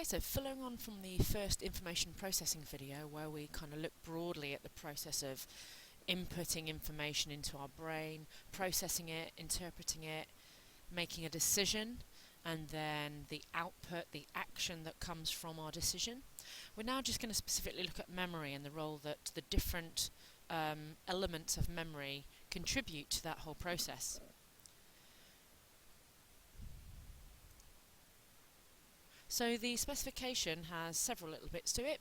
Okay, so following on from the first information processing video where we kind of looked broadly at the process of inputting information into our brain, processing it, interpreting it, making a decision, and then the output, the action that comes from our decision. We're now just going to specifically look at memory and the role that the different elements of memory contribute to that whole process. So the specification has several little bits to it.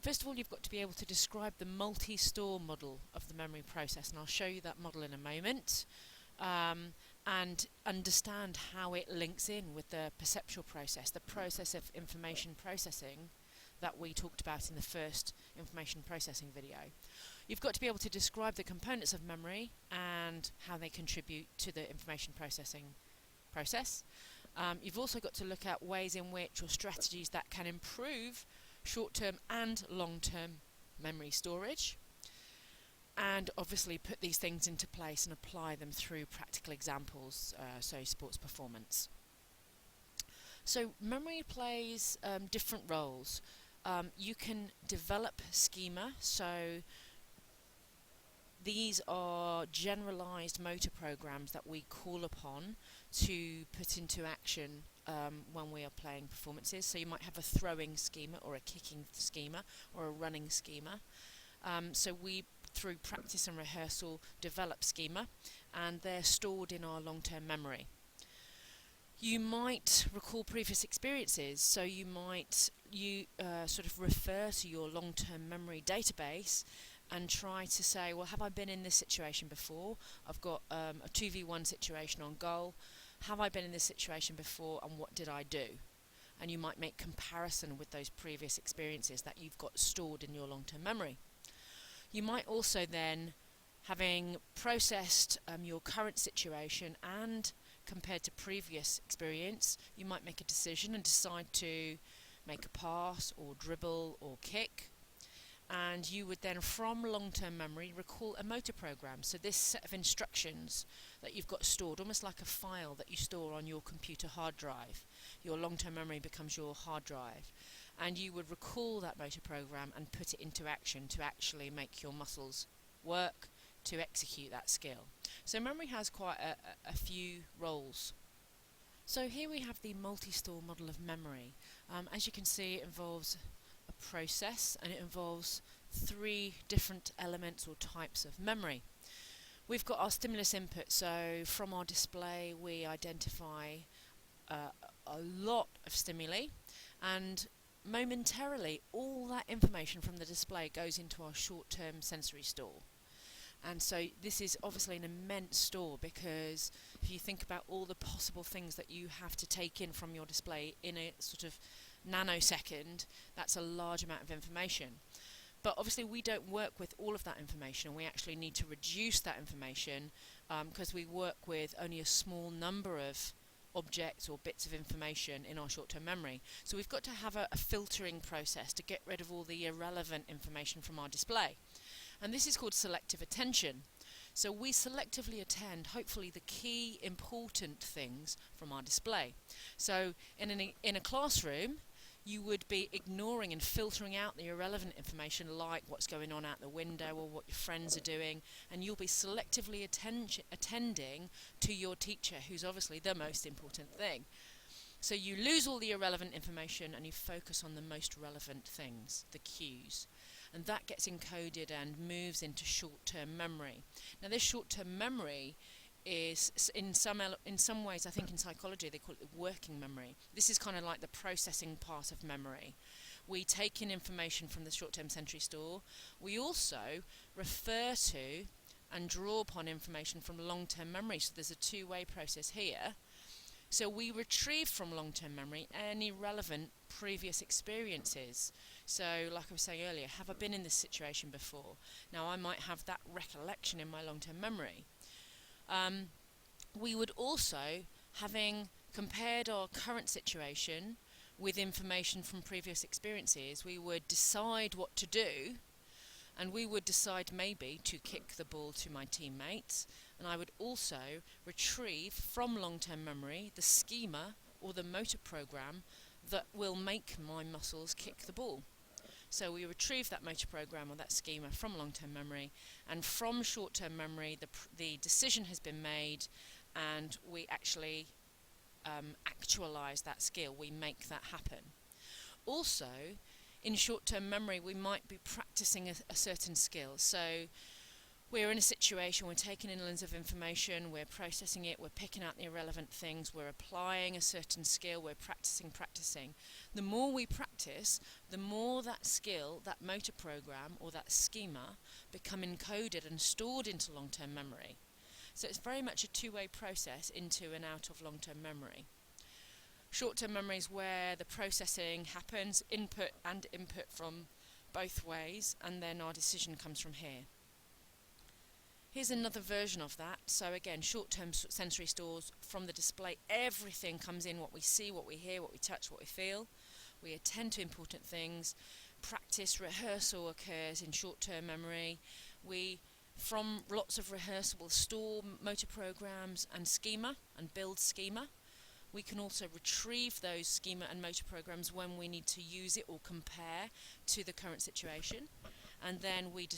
First of all, you've got to be able to describe the multi-store model of the memory process, and I'll show you that model in a moment, and understand how it links in with the perceptual process, the process of information processing that we talked about in the first information processing video. You've got to be able to describe the components of memory and how they contribute to the information processing process. You've also got to look at ways in which, or strategies that can improve short-term and long-term memory storage, and obviously put these things into place and apply them through practical examples, so sports performance. So memory plays different roles. You can develop schema, so these are generalized motor programs that we call upon to put into action when we are playing performances. So you might have a throwing schema or a kicking schema or a running schema. So we, through practice and rehearsal, develop schema, and they're stored in our long-term memory. You might recall previous experiences, so you might sort of refer to your long-term memory database and try to say, well, have I been in this situation before? I've got a 2v1 situation on goal. Have I been in this situation before, and what did I do? And you might make comparison with those previous experiences that you've got stored in your long-term memory. You might also then, having processed your current situation and compared to previous experience, you might make a decision and decide to make a pass or dribble or kick. And you would then, from long-term memory, recall a motor program. So this set of instructions that you've got stored, almost like a file that you store on your computer hard drive. Your long-term memory becomes your hard drive. And you would recall that motor program and put it into action to actually make your muscles work to execute that skill. So memory has quite a few roles. So here we have the multi-store model of memory. As you can see, it involves a process, and it involves three different elements or types of memory. We've got our stimulus input, so from our display we identify a lot of stimuli, and momentarily all that information from the display goes into our short-term sensory store. And so this is obviously an immense store, because if you think about all the possible things that you have to take in from your display in a sort of nanosecond, that's a large amount of information. But obviously we don't work with all of that information, and we actually need to reduce that information because we work with only a small number of objects or bits of information in our short-term memory. So we've got to have a filtering process to get rid of all the irrelevant information from our display. And this is called selective attention. So we selectively attend, hopefully, the key important things from our display. So in a classroom, you would be ignoring and filtering out the irrelevant information, like what's going on out the window or what your friends are doing, and you'll be selectively attending to your teacher, who's obviously the most important thing. So you lose all the irrelevant information and you focus on the most relevant things, the cues. And that gets encoded and moves into short-term memory. Now this short-term memory is, in some ways, I think in psychology they call it the working memory. This is kind of like the processing part of memory. We take in information from the short-term sensory store. We also refer to and draw upon information from long-term memory. So there's a two-way process here. So we retrieve from long-term memory any relevant previous experiences. So like I was saying earlier, have I been in this situation before? Now I might have that recollection in my long-term memory. We would also, having compared our current situation with information from previous experiences, we would decide what to do, and we would decide maybe to kick the ball to my teammates, and I would also retrieve from long-term memory the schema or the motor program that will make my muscles kick the ball. So we retrieve that motor program or that schema from long-term memory, and from short-term memory the decision has been made, and we actually actualize that skill, we make that happen. Also, in short-term memory we might be practicing a certain skill. So we're in a situation, we're taking in loads of information, we're processing it, we're picking out the irrelevant things, we're applying a certain skill, we're practicing. The more we practice, the more that skill, that motor program or that schema become encoded and stored into long-term memory. So it's very much a two-way process into and out of long-term memory. Short-term memory is where the processing happens, input from both ways, and then our decision comes from here. Here's another version of that. So again, short-term sensory stores from the display. Everything comes in, what we see, what we hear, what we touch, what we feel. We attend to important things. Practice, rehearsal occurs in short-term memory. We, from lots of rehearsal, will store motor programs and schema and build schema. We can also retrieve those schema and motor programs when we need to use it or compare to the current situation. And then we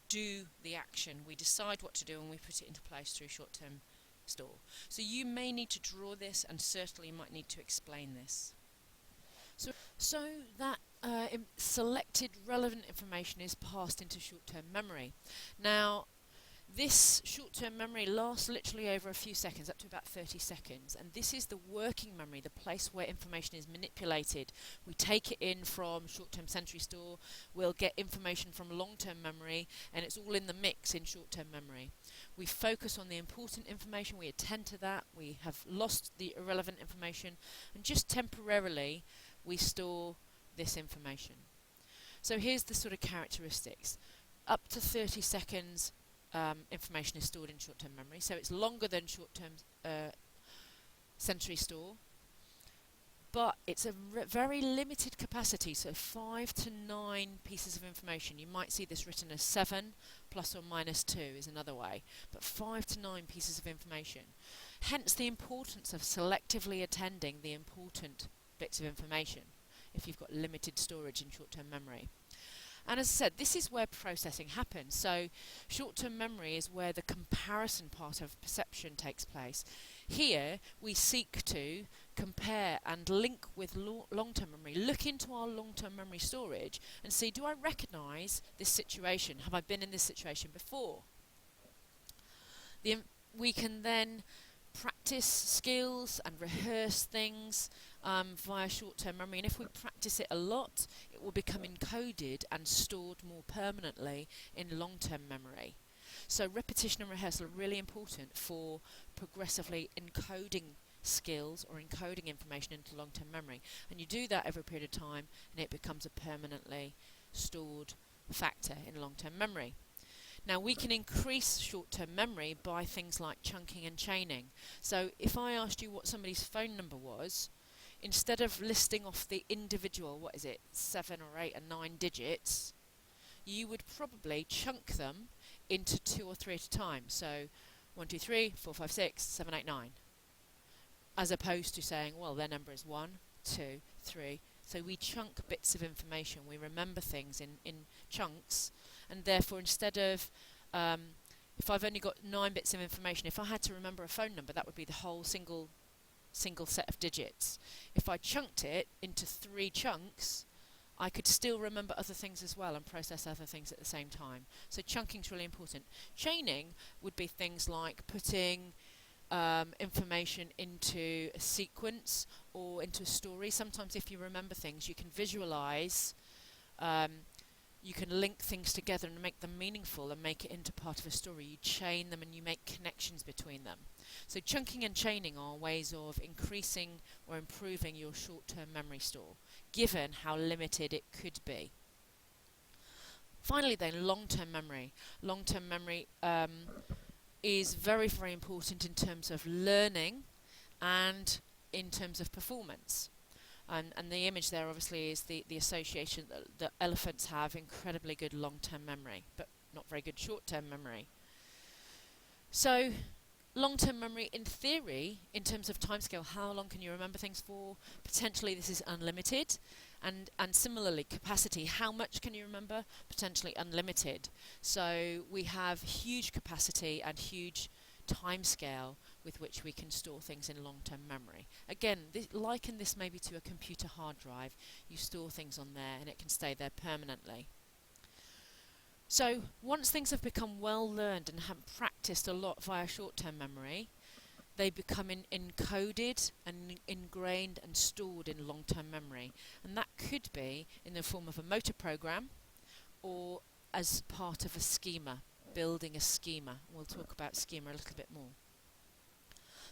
do the action. We decide what to do and we put it into place through short-term store. So you may need to draw this, and certainly you might need to explain this. So that selected relevant information is passed into short-term memory. Now, this short-term memory lasts literally over a few seconds, up to about 30 seconds, and this is the working memory, the place where information is manipulated. We take it in from short-term sensory store, we'll get information from long-term memory, and it's all in the mix in short-term memory. We focus on the important information, we attend to that, we have lost the irrelevant information, and just temporarily we store this information. So here's the sort of characteristics. Up to 30 seconds information is stored in short-term memory, so it's longer than short-term sensory store, but it's a very limited capacity, so 5 to 9 pieces of information. You might see this written as 7 plus or minus 2 is another way, but 5 to 9 pieces of information. Hence the importance of selectively attending the important bits of information if you've got limited storage in short-term memory. And as I said, this is where processing happens. So short-term memory is where the comparison part of perception takes place. Here we seek to compare and link with long-term memory, look into our long-term memory storage and see, do I recognise this situation? Have I been in this situation before? We can then practice skills and rehearse things via short-term memory, and if we practice it a lot, it will become encoded and stored more permanently in long-term memory. So repetition and rehearsal are really important for progressively encoding skills or encoding information into long-term memory, and you do that over a period of time and it becomes a permanently stored factor in long-term memory. Now we can increase short-term memory by things like chunking and chaining. So if I asked you what somebody's phone number was, instead of listing off the individual, 7 or 8 or 9 digits, you would probably chunk them into 2 or 3 at a time. So 1, 2, 3, 4, 5, 6, 7, 8, 9. As opposed to saying, well, their number is 1, 2, 3. So we chunk bits of information. We remember things in chunks. And therefore, instead of, if I've only got 9 bits of information, if I had to remember a phone number, that would be the whole single set of digits. If I chunked it into 3 chunks, I could still remember other things as well and process other things at the same time. So chunking is really important. Chaining would be things like putting information into a sequence or into a story. Sometimes if you remember things, you can visualize, you can link things together and make them meaningful and make it into part of a story. You chain them and you make connections between them. So chunking and chaining are ways of increasing or improving your short-term memory store, given how limited it could be. Finally then, long-term memory. Long-term memory is very, very important in terms of learning and in terms of performance. And the image there obviously is the association that elephants have incredibly good long-term memory, but not very good short-term memory. So Long-term memory, in theory, in terms of timescale, how long can you remember things for? Potentially this is unlimited. And similarly, capacity, how much can you remember? Potentially unlimited. So we have huge capacity and huge timescale with which we can store things in long-term memory. Again, liken this maybe to a computer hard drive. You store things on there and it can stay there permanently. So once things have become well learned and have practiced a lot via short-term memory, they become encoded and ingrained and stored in long-term memory. And that could be in the form of a motor program or as part of a schema, building a schema. We'll talk about schema a little bit more.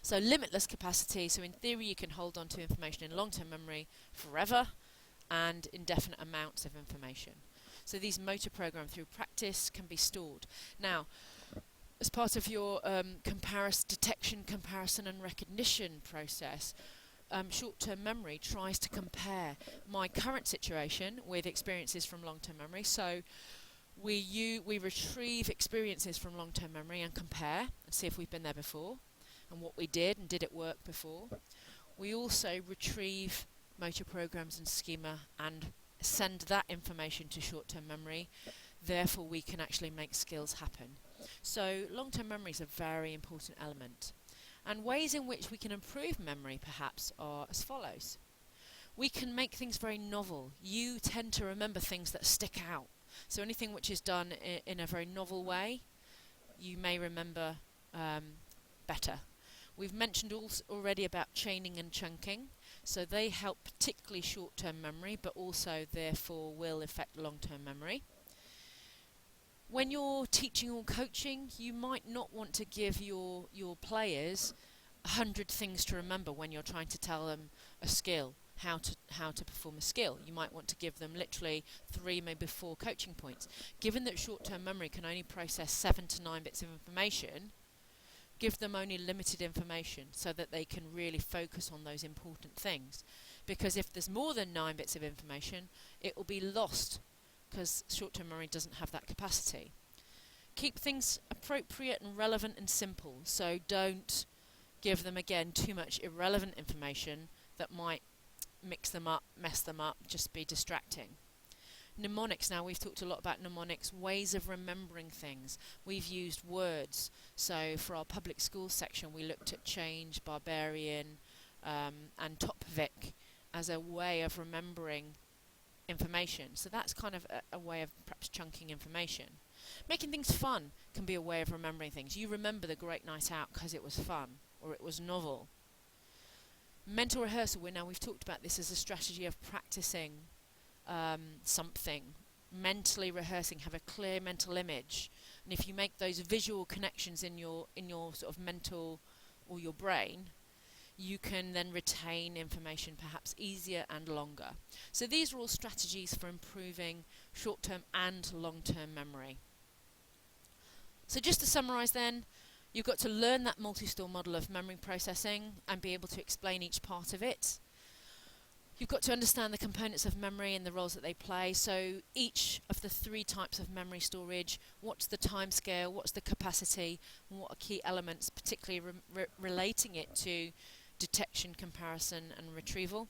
So limitless capacity, so in theory you can hold on to information in long-term memory forever and indefinite amounts of information. So these motor programs through practice can be stored. Now, as part of your detection, comparison and recognition process, short-term memory tries to compare my current situation with experiences from long-term memory. So we retrieve experiences from long-term memory and compare and see if we've been there before and what we did and did it work before. We also retrieve motor programs and schema and send that information to short-term memory. Therefore, we can actually make skills happen. So long-term memory is a very important element. And ways in which we can improve memory, perhaps, are as follows. We can make things very novel. You tend to remember things that stick out. So anything which is done in a very novel way, you may remember better. We've mentioned already about chaining and chunking. So they help particularly short-term memory, but also, therefore, will affect long-term memory. When you're teaching or coaching, you might not want to give your players 100 things to remember when you're trying to tell them a skill, how to perform a skill. You might want to give them literally 3, maybe 4 coaching points. Given that short-term memory can only process 7 to 9 bits of information, give them only limited information so that they can really focus on those important things. Because if there's more than 9 bits of information, it will be lost because short-term memory doesn't have that capacity. Keep things appropriate and relevant and simple. So don't give them, again, too much irrelevant information that might mix them up, mess them up, just be distracting. Mnemonics, now we've talked a lot about mnemonics, ways of remembering things. We've used words. So for our public schools section, we looked at change, barbarian, and Topvik as a way of remembering information. So that's kind of a way of perhaps chunking information. Making things fun can be a way of remembering things. You remember the great night out because it was fun or it was novel. Mental rehearsal, we've talked about this as a strategy of practicing something, mentally rehearsing, have a clear mental image, and if you make those visual connections in your sort of mental or your brain, you can then retain information perhaps easier and longer. So these are all strategies for improving short-term and long-term memory. So just to summarise then, you've got to learn that multi-store model of memory processing and be able to explain each part of it. You've got to understand the components of memory and the roles that they play. So each of the 3 types of memory storage, what's the time scale, what's the capacity, and what are key elements, particularly relating it to detection, comparison and retrieval.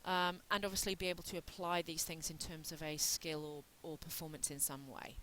And obviously be able to apply these things in terms of a skill or performance in some way.